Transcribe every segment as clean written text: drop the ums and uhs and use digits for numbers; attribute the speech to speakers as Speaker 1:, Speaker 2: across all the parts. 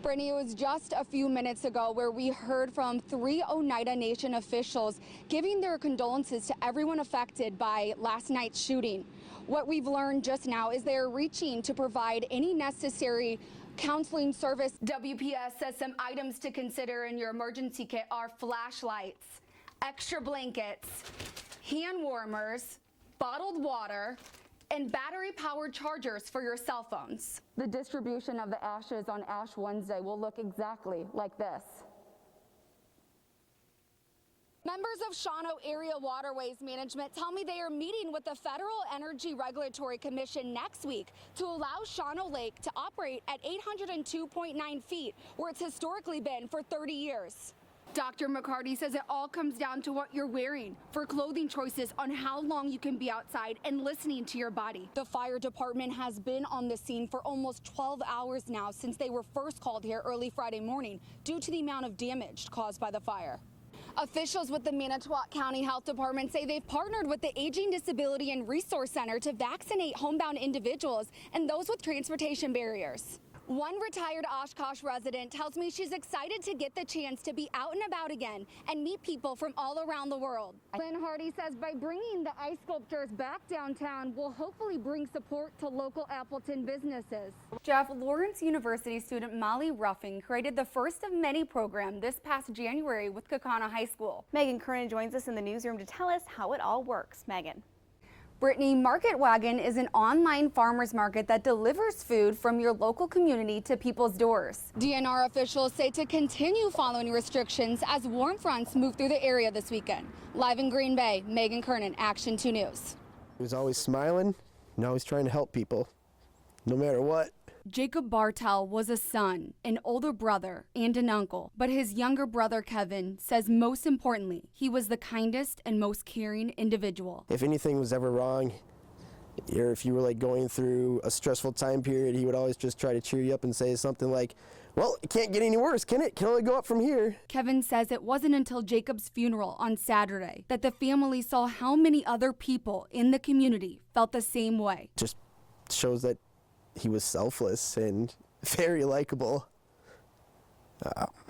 Speaker 1: Brittany, it was just a few minutes ago where we heard from 3 Oneida Nation officials giving their condolences to everyone affected by last night's shooting. What we've learned just now is they're reaching to provide any necessary counseling service. WPS says some items to consider in your emergency kit are flashlights, extra blankets, hand warmers, bottled water, and battery-powered chargers for your cell phones. The distribution of the ashes on Ash Wednesday will look exactly like this. Members of Shawano Area Waterways Management tell me they are meeting with the Federal Energy Regulatory Commission next week to allow Shawano Lake to operate at 802.9 feet, where it's historically been for 30 years. Dr. McCarty says it all comes down to what you're wearing for clothing choices on how long you can be outside and listening to your body. The fire department has been on the scene for almost 12 hours now since they were first called here early Friday morning due to the amount of damage caused by the fire. Officials with the Manitowoc County Health Department say they've partnered with the Aging Disability and Resource Center to vaccinate homebound individuals and those with transportation barriers. One retired Oshkosh resident tells me she's excited to get the chance to be out and about again and meet people from all around the world. Lynn Hardy says by bringing the ice sculptures back downtown will hopefully bring support to local Appleton businesses. Jeff, Lawrence University student Molly Ruffing created the first of many program this past January with Kaukauna High School.
Speaker 2: Megan Kernan joins us in the newsroom to tell us how it all works. Megan.
Speaker 1: Brittany, Market Wagon is an online farmers market that delivers food from your local community to people's doors. DNR officials say to continue following restrictions as warm fronts move through the area this weekend. Live in Green Bay, Megan Kernan, Action 2 News.
Speaker 3: He was always smiling and always trying to help people, no matter what.
Speaker 1: Jacob Bartel was a son, an older brother, and an uncle. But his younger brother, Kevin, says most importantly, he was the kindest and most caring individual.
Speaker 3: If anything was ever wrong, or if you were like going through a stressful time period, he would always just try to cheer you up and say something like, well, it can't get any worse, can it? It can only go up from here.
Speaker 1: Kevin says it wasn't until Jacob's funeral on Saturday that the family saw how many other people in the community felt the same way.
Speaker 3: Just shows that he was selfless and very likable.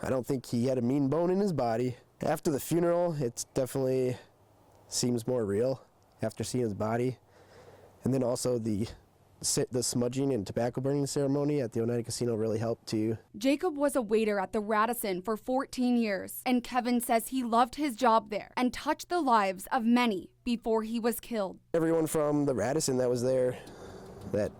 Speaker 3: I don't think he had a mean bone in his body. After the funeral, it definitely seems more real after seeing his body. And then also the smudging and tobacco burning ceremony at the Oneida Casino really helped too.
Speaker 1: Jacob was a waiter at the Radisson for 14 years, and Kevin says he loved his job there and touched the lives of many before he was killed.
Speaker 3: Everyone from the Radisson that was there that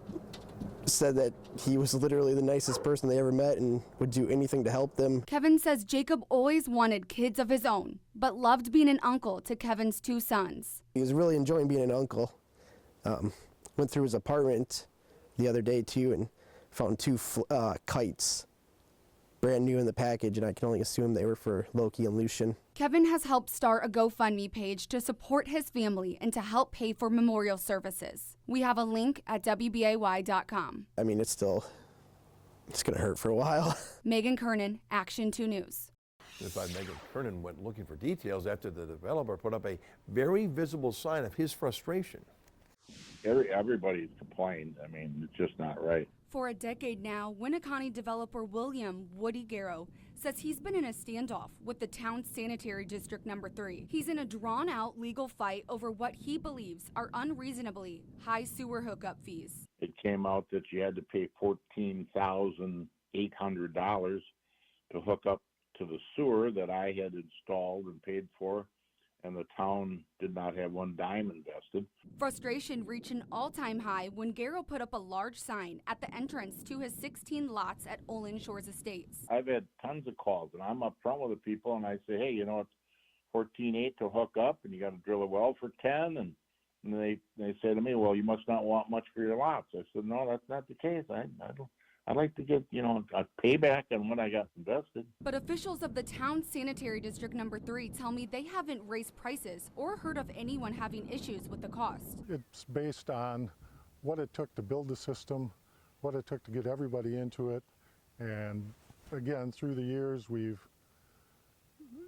Speaker 3: said that he was literally the nicest person they ever met and would do anything to help them.
Speaker 1: Kevin says Jacob always wanted kids of his own, but loved being an uncle to Kevin's 2 sons.
Speaker 3: He was really enjoying being an uncle. Went through his apartment the other day too and found 2 kites, brand new in the package, and I can only assume they were for Loki and Lucian.
Speaker 1: Kevin has helped start a GoFundMe page to support his family and to help pay for memorial services. We have a link at WBAY.com.
Speaker 3: I mean, it's going to hurt for a while.
Speaker 1: Megan Kernan, Action 2 News.
Speaker 4: Megan Kernan went looking for details after the developer put up a very visible sign of his frustration.
Speaker 5: Everybody's complained. I mean, it's just not right.
Speaker 1: For a decade now, Winneconne developer William Woody Garrow says he's been in a standoff with the town's sanitary district number 3. He's in a drawn-out legal fight over what he believes are unreasonably high sewer hookup fees.
Speaker 5: It came out that you had to pay $14,800 to hook up to the sewer that I had installed and paid for, and the town did not have one dime invested.
Speaker 1: Frustration reached an all-time high when Garrow put up a large sign at the entrance to his 16 lots at Olin Shores Estates.
Speaker 5: I've had tons of calls, and I'm up front with the people, and I say, hey, you know, it's $14,800 to hook up, and you got to drill a well for $10,000, and they say to me, well, you must not want much for your lots. I said, no, that's not the case. I'd like to get, you know, a payback on what I got invested.
Speaker 1: But officials of the town's sanitary district number 3 tell me they haven't raised prices or heard of anyone having issues with the cost.
Speaker 6: It's based on what it took to build the system, what it took to get everybody into it, and again, through the years we've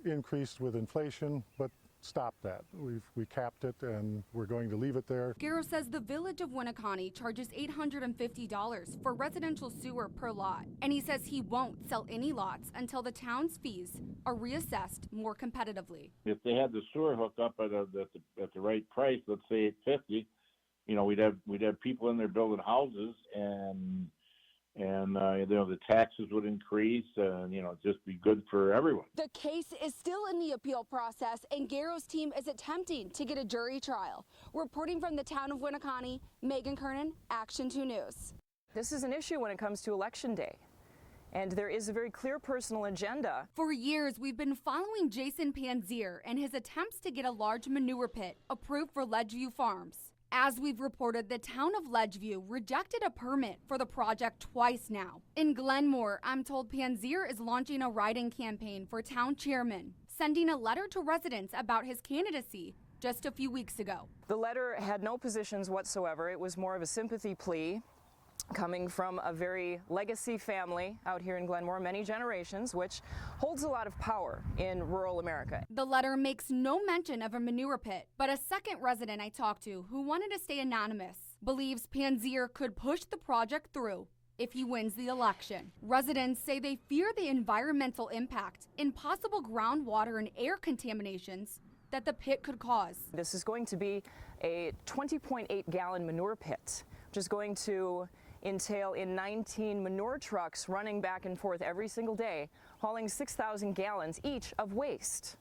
Speaker 6: increased with inflation, but stopped that. We capped it, and we're going to leave it there.
Speaker 1: Garrow says the village of Winneconne charges $850 for residential sewer per lot, and he says he won't sell any lots until the town's fees are reassessed more competitively.
Speaker 5: If they had the sewer hook up at the right price, let's say $850, you know, we'd have people in there building houses, and you know, the taxes would increase, and you know, just be good for everyone.
Speaker 1: The case is still in the appeal process, and Garrow's team is attempting to get a jury trial. Reporting from the town of Winneconne, Megan Kernan, Action 2 News.
Speaker 7: This is an issue when it comes to Election Day, and there is a very clear personal agenda.
Speaker 1: For years, we've been following Jason Panzier and his attempts to get a large manure pit approved for Ledgeview Farms. As we've reported, the town of Ledgeview rejected a permit for the project twice now. In Glenmore, I'm told Panzier is launching a write-in campaign for town chairman, sending a letter to residents about his candidacy just a few weeks ago.
Speaker 7: The letter had no positions whatsoever. It was more of a sympathy plea coming from a very legacy family out here in Glenmore, many generations, which holds a lot of power in rural America.
Speaker 1: The letter makes no mention of a manure pit, but a second resident I talked to, who wanted to stay anonymous, believes Panzier could push the project through if he wins the election. Residents say they fear the environmental impact and possible groundwater and air contaminations that the pit could cause.
Speaker 7: This is going to be a 20.8 gallon manure pit, which is going to entail in 19 manure trucks running back and forth every single day, hauling 6,000 gallons each of waste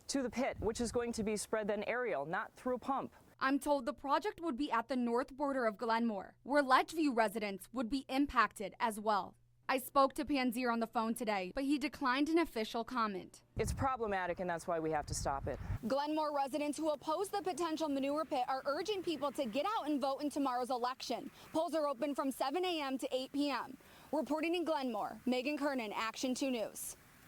Speaker 7: to the pit, which is going to be spread then aerial, not through a pump.
Speaker 1: I'm told the project would be at the north border of Glenmore, where Ledgeview residents would be impacted as well. I spoke to Panzier on the phone today, but he declined an official comment.
Speaker 7: It's problematic, and that's why we have to stop it.
Speaker 1: Glenmore residents who oppose the potential manure pit are urging people to get out and vote in tomorrow's election. Polls are open from 7 a.m. to 8 p.m. Reporting in Glenmore, Megan Kernan, Action 2 News.